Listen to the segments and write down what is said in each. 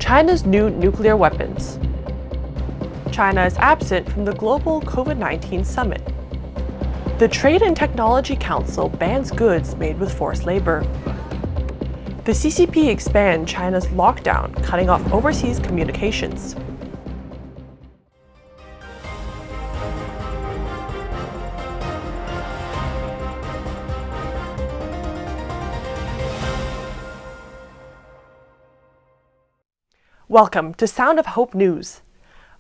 China's new nuclear weapons. China is absent from the global COVID-19 summit. The Trade and Technology Council bans goods made with forced labor. The CCP expands China's lockdown, cutting off overseas communications. Welcome to Sound of Hope News.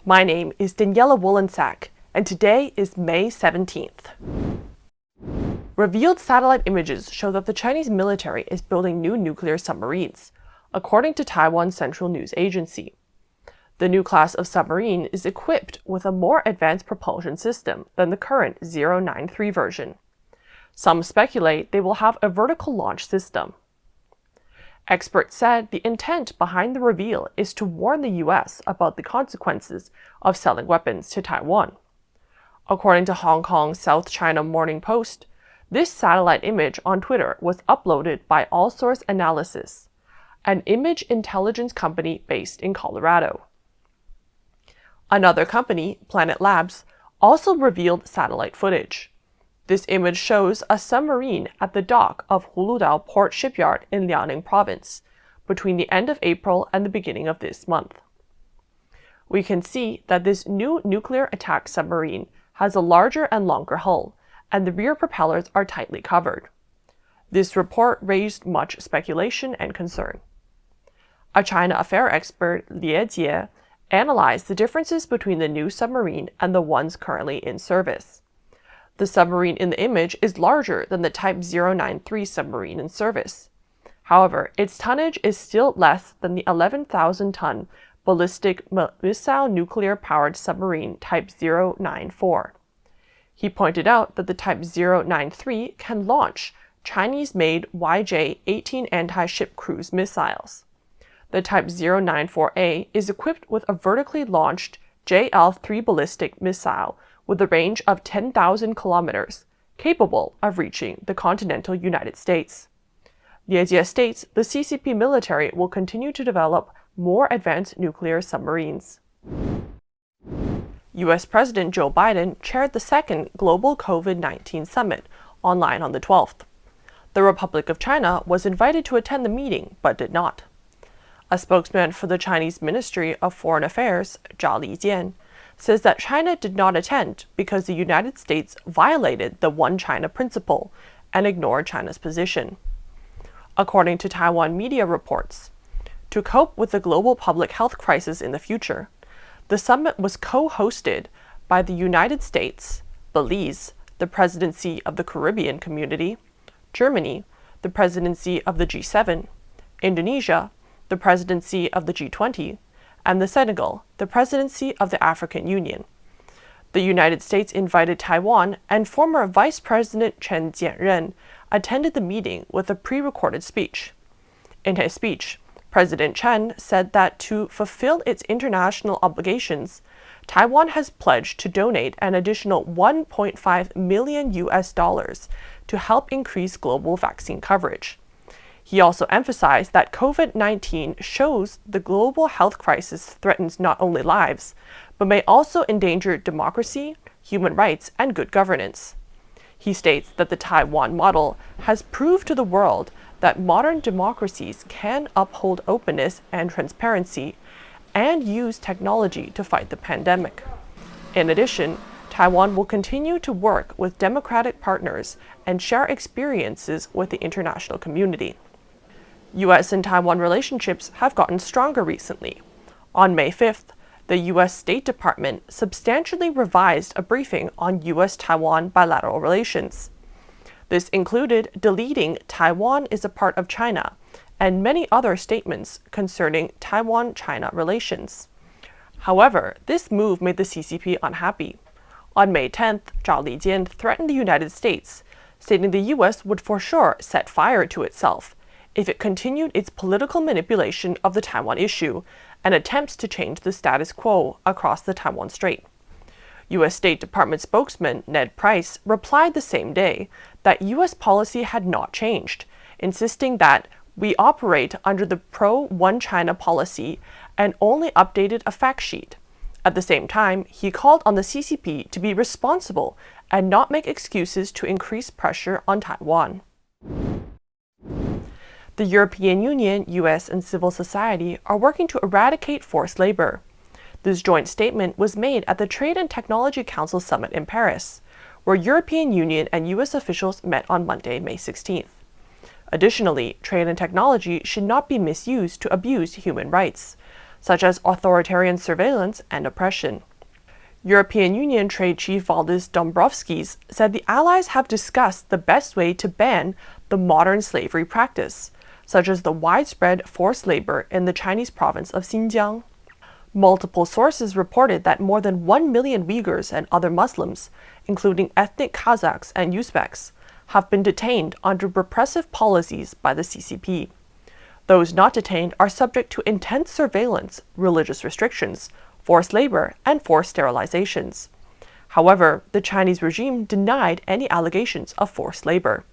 My name is Daniela Wolensack, and today is May 17th. Revealed satellite images show that the Chinese military is building new nuclear submarines, according to Taiwan's Central News Agency. The new class of submarine is equipped with a more advanced propulsion system than the current 093 version. Some speculate they will have a vertical launch system. Experts said the intent behind the reveal is to warn the U.S. about the consequences of selling weapons to Taiwan. According to Hong Kong's South China Morning Post, this satellite image on Twitter was uploaded by All Source Analysis, an image intelligence company based in Colorado. Another company, Planet Labs, also revealed satellite footage. This image shows a submarine at the dock of Huludao Port Shipyard in Liaoning Province between the end of April and the beginning of this month. We can see that this new nuclear attack submarine has a larger and longer hull, and the rear propellers are tightly covered. This report raised much speculation and concern. A China affair expert, Lie Jie, analyzed the differences between the new submarine and the ones currently in service. The submarine in the image is larger than the Type 093 submarine in service. However, its tonnage is still less than the 11,000-ton ballistic missile nuclear-powered submarine Type 094. He pointed out that the Type 093 can launch Chinese-made YJ-18 anti-ship cruise missiles. The Type 094A is equipped with a vertically launched JL-3 ballistic missile with a range of 10,000 kilometers, capable of reaching the continental United States. Lie Jie states the CCP military will continue to develop more advanced nuclear submarines. U.S. President Joe Biden chaired the second global COVID-19 summit online on the 12th. The Republic of China was invited to attend the meeting, but did not. A spokesman for the Chinese Ministry of Foreign Affairs, Zhao Lijian, says that China did not attend because the United States violated the One China principle and ignored China's position. According to Taiwan media reports, to cope with the global public health crisis in the future, the summit was co-hosted by the United States, Belize, the presidency of the Caribbean Community, Germany, the presidency of the G7, Indonesia, the presidency of the G20, and the Senegal, the presidency of the African Union. The United States invited Taiwan, and former Vice President Chen Jianren attended the meeting with a pre-recorded speech. In his speech, President Chen said that to fulfill its international obligations, Taiwan has pledged to donate an additional $1.5 million to help increase global vaccine coverage. He also emphasized that COVID-19 shows the global health crisis threatens not only lives, but may also endanger democracy, human rights, and good governance. He states that the Taiwan model has proved to the world that modern democracies can uphold openness and transparency and use technology to fight the pandemic. In addition, Taiwan will continue to work with democratic partners and share experiences with the international community. U.S. and Taiwan relationships have gotten stronger recently. On May 5th, the U.S. State Department substantially revised a briefing on U.S.-Taiwan bilateral relations. This included deleting "Taiwan is a part of China" and many other statements concerning Taiwan-China relations. However, this move made the CCP unhappy. On May 10th, Zhao Lijian threatened the United States, stating the U.S. would for sure set fire to itself if it continued its political manipulation of the Taiwan issue and attempts to change the status quo across the Taiwan Strait. U.S. State Department spokesman Ned Price replied the same day that U.S. policy had not changed, insisting that We operate under the pro-One China policy and only updated a fact sheet. At the same time, he called on the CCP to be responsible and not make excuses to increase pressure on Taiwan. The European Union, US, and civil society are working to eradicate forced labor. This joint statement was made at the Trade and Technology Council Summit in Paris, where European Union and US officials met on Monday, May 16th. Additionally, trade and technology should not be misused to abuse human rights, such as authoritarian surveillance and oppression. European Union Trade Chief Valdis Dombrovskis said the allies have discussed the best way to ban the modern slavery practice, such as the widespread forced labor in the Chinese province of XinJiang. Multiple sources reported that more than 1 million Uyghurs and other Muslims, including ethnic Kazakhs and Uzbeks, have been detained under repressive policies by the CCP. Those not detained are subject to intense surveillance, religious restrictions, forced labor, and forced sterilizations. However, the Chinese regime denied any allegations of forced labor.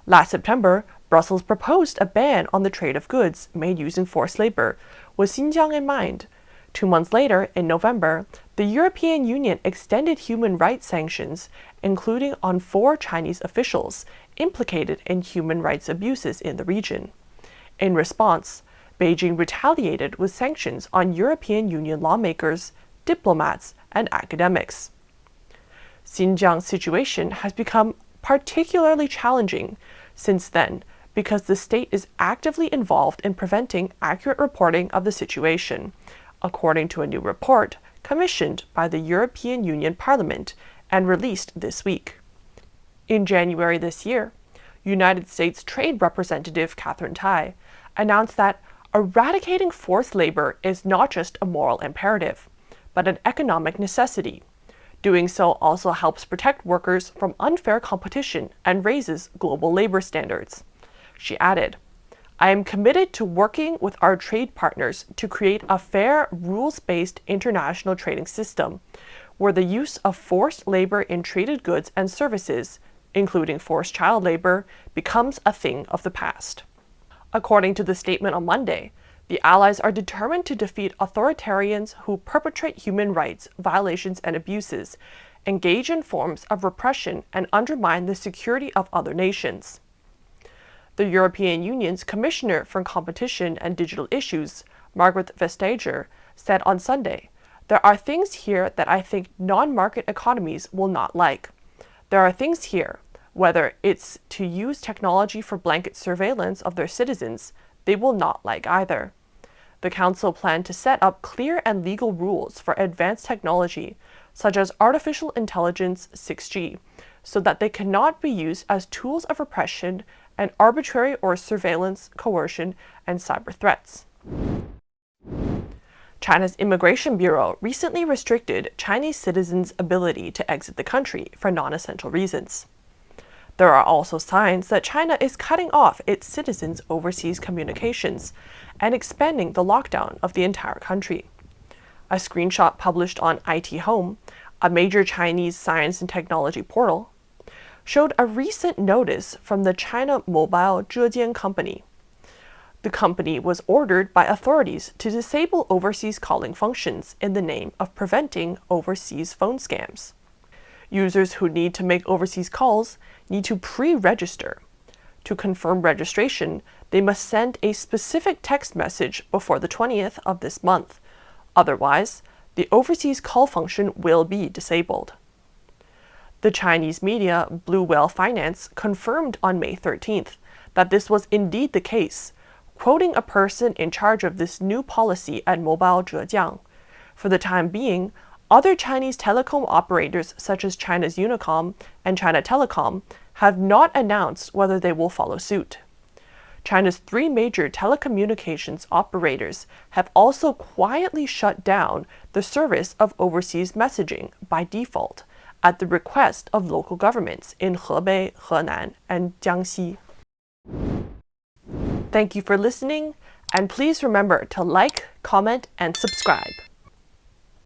Last September, Brussels proposed a ban on the trade of goods made using forced labor, with XinJiang in mind. 2 months later, in November, the European Union extended human rights sanctions, including on 4 Chinese officials implicated in human rights abuses in the region. In response, Beijing retaliated with sanctions on European Union lawmakers, diplomats, and academics. Xinjiang's situation has become particularly challenging since then because the state is actively involved in preventing accurate reporting of the situation, according to a new report commissioned by the European Union Parliament and released this week. In January this year, United States Trade Representative Catherine Tai announced that eradicating forced labor is not just a moral imperative, but an economic necessity. Doing so also helps protect workers from unfair competition and raises global labor standards. She added, "I am committed to working with our trade partners to create a fair, rules-based international trading system, where the use of forced labor in traded goods and services, including forced child labor, becomes a thing of the past." According to the statement on Monday, the Allies are determined to defeat authoritarians who perpetrate human rights violations and abuses, engage in forms of repression, and undermine the security of other nations. The European Union's Commissioner for Competition and Digital Issues, Margrethe Vestager, said on Sunday, "There are things here that I think non-market economies will not like. There are things here, whether it's to use technology for blanket surveillance of their citizens, they will not like either." The Council planned to set up clear and legal rules for advanced technology, such as artificial intelligence 6G, so that they cannot be used as tools of repression and arbitrary or surveillance, coercion, and cyber threats. China's Immigration Bureau recently restricted Chinese citizens' ability to exit the country for non-essential reasons. There are also signs that China is cutting off its citizens' overseas communications and expanding the lockdown of the entire country. A screenshot published on IT Home, a major Chinese science and technology portal, showed a recent notice from the China Mobile Zhejiang company. The company was ordered by authorities to disable overseas calling functions in the name of preventing overseas phone scams. Users who need to make overseas calls need to pre-register. To confirm registration, they must send a specific text message before the 20th of this month. Otherwise, the overseas call function will be disabled. The Chinese media Blue Whale Finance confirmed on May 13th that this was indeed the case, quoting a person in charge of this new policy at Mobile Zhejiang. For the time being, other Chinese telecom operators such as China's Unicom and China Telecom have not announced whether they will follow suit. China's 3 major telecommunications operators have also quietly shut down the service of overseas messaging by default at the request of local governments in Hebei, Henan, and Jiangxi. Thank you for listening, and please remember to like, comment, and subscribe.